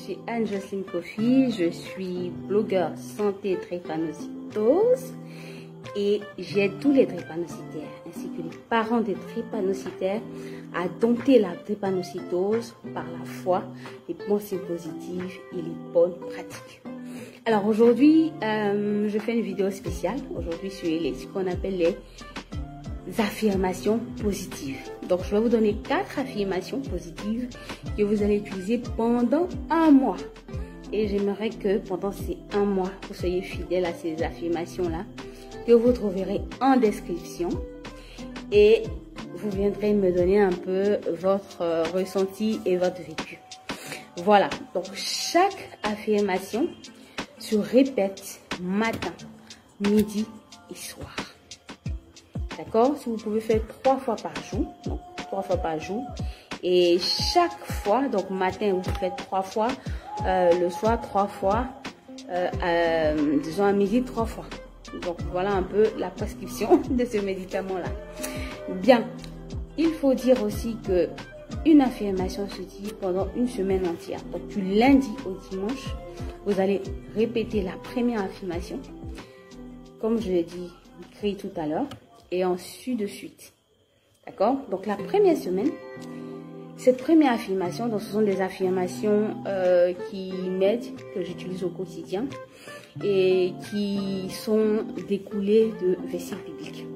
suis Anne-Jocelyne Kofi, je suis blogueur santé drépanocytose et j'aide tous les drépanocytaires ainsi que les parents des drépanocytaires à dompter la drépanocytose par la foi, les pensées positives et les bonnes pratiques. Alors aujourd'hui, je fais une vidéo spéciale aujourd'hui sur ce qu'on appelle les affirmations positives. Donc je vais vous donner 4 affirmations positives que vous allez utiliser pendant un mois. Et j'aimerais que pendant ces 1 mois, vous soyez fidèles à ces affirmations-là, que vous trouverez en description. Et vous viendrez me donner un peu votre ressenti et votre vécu. Voilà, donc chaque affirmation se répète matin, midi et soir. D'accord? Si vous pouvez faire 3 fois par jour, donc 3 fois par jour. Et chaque fois, donc matin, vous faites 3 fois, le soir 3 fois, disons à midi 3 fois. Donc voilà un peu la prescription de ce médicament-là. Bien, il faut dire aussi que une affirmation se dit pendant une semaine entière. Donc du lundi au dimanche, vous allez répéter la première affirmation, comme je l'ai dit, écrit tout à l'heure, et ensuite de suite. D'accord? Donc la première semaine, cette première affirmation, donc ce sont des affirmations qui m'aident, que j'utilise au quotidien et qui sont découlées de versets bibliques.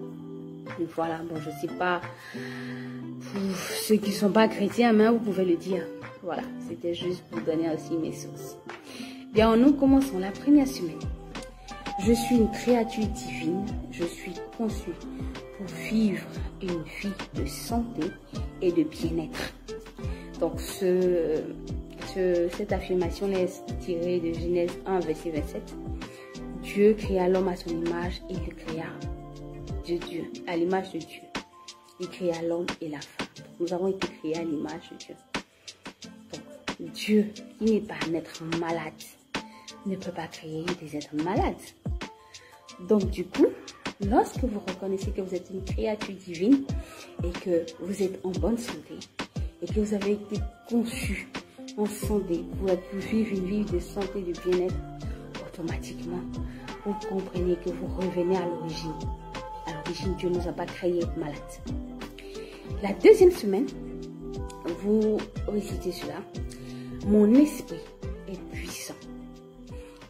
Donc voilà, bon, je sais pas, pour ceux qui ne sont pas chrétiens, mais vous pouvez le dire. Voilà, c'était juste pour donner aussi mes sources. Bien, nous commençons la première semaine. Je suis une créature divine, je suis conçue pour vivre une vie de santé et de bien-être. Donc, cette affirmation est tirée de Genèse 1, verset 27. Dieu créa l'homme à son image et le créa de Dieu, à l'image de Dieu. Il créa l'homme et la femme. Nous avons été créés à l'image de Dieu. Donc, Dieu, qui n'est pas un être malade, ne peut pas créer des êtres malades. Donc, du coup, lorsque vous reconnaissez que vous êtes une créature divine et que vous êtes en bonne santé et que vous avez été conçu en santé pour vivre une vie de santé et de bien-être, automatiquement, vous comprenez que vous revenez à l'origine. À l'origine, Dieu ne nous a pas créés malades. La deuxième semaine, vous récitez cela. Mon esprit est puissant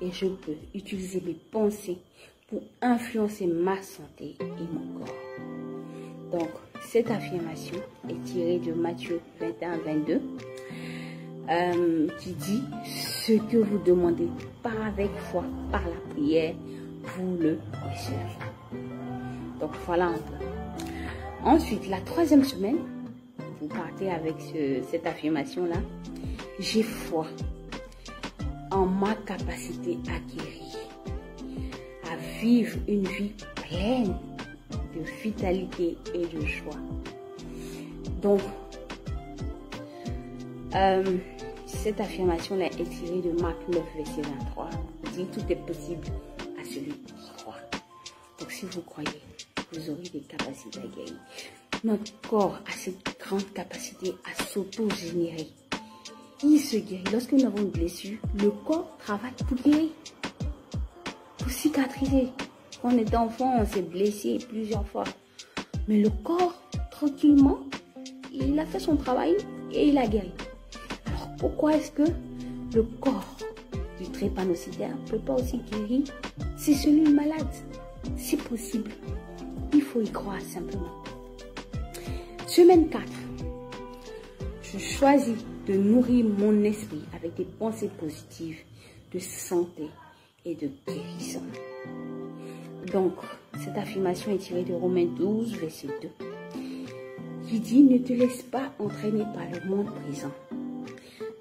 et je peux utiliser mes pensées pour influencer ma santé et mon corps. Donc, cette affirmation est tirée de Matthieu 21-22 qui dit ce que vous demandez avec foi, par la prière, vous le recevrez. Donc, voilà un peu. Ensuite, la troisième semaine, vous partez avec cette affirmation-là. J'ai foi en ma capacité à guérir, à vivre une vie pleine de vitalité et de joie. Donc, cette affirmation-là est tirée de Marc 9, verset 23. Il dit tout est possible à celui qui croit. Donc, si vous croyez, vous aurez des capacités à guérir. Notre corps a cette grande capacité à s'auto-générer. Il se guérit. Lorsque nous avons une blessure, le corps travaille pour guérir, pour cicatriser. Quand on était enfant, on s'est blessé plusieurs fois. Mais le corps, tranquillement, il a fait son travail et il a guéri. Alors pourquoi est-ce que le corps du drépanocytaire ne peut pas aussi guérir ces cellules malades? C'est possible. Il faut y croire simplement. Semaine 4. Je choisis de nourrir mon esprit avec des pensées positives de santé et de guérison. Donc, cette affirmation est tirée de Romains 12, verset 2, qui dit « Ne te laisse pas entraîner par le monde présent,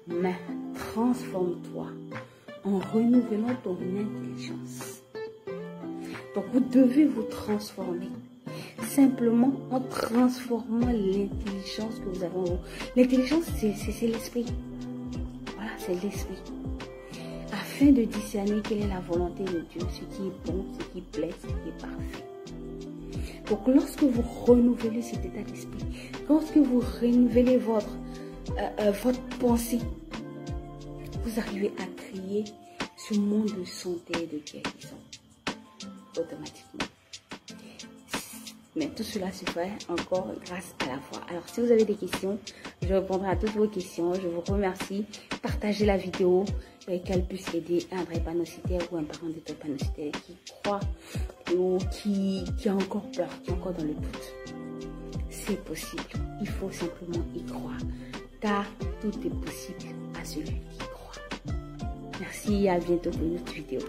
mais transforme-toi en renouvelant ton intelligence. » Donc, vous devez vous transformer simplement en transformant l'intelligence que vous avez en vous. L'intelligence, c'est l'esprit. Voilà, c'est l'esprit. Afin de discerner quelle est la volonté de Dieu, ce qui est bon, ce qui plaît, ce qui est parfait. Donc, lorsque vous renouvelez cet état d'esprit, lorsque vous renouvelez votre pensée, vous arrivez à créer ce monde de santé et de guérison automatiquement. Mais tout cela se fait encore grâce à la foi. Alors, si vous avez des questions, je répondrai à toutes vos questions. Je vous remercie. Partagez la vidéo et qu'elle puisse aider un drépanocytaire ou un parent de drépanocytaire qui croit ou qui a encore peur, qui est encore dans le doute. C'est possible. Il faut simplement y croire. Car tout est possible à celui qui croit. Merci et à bientôt pour une autre vidéo.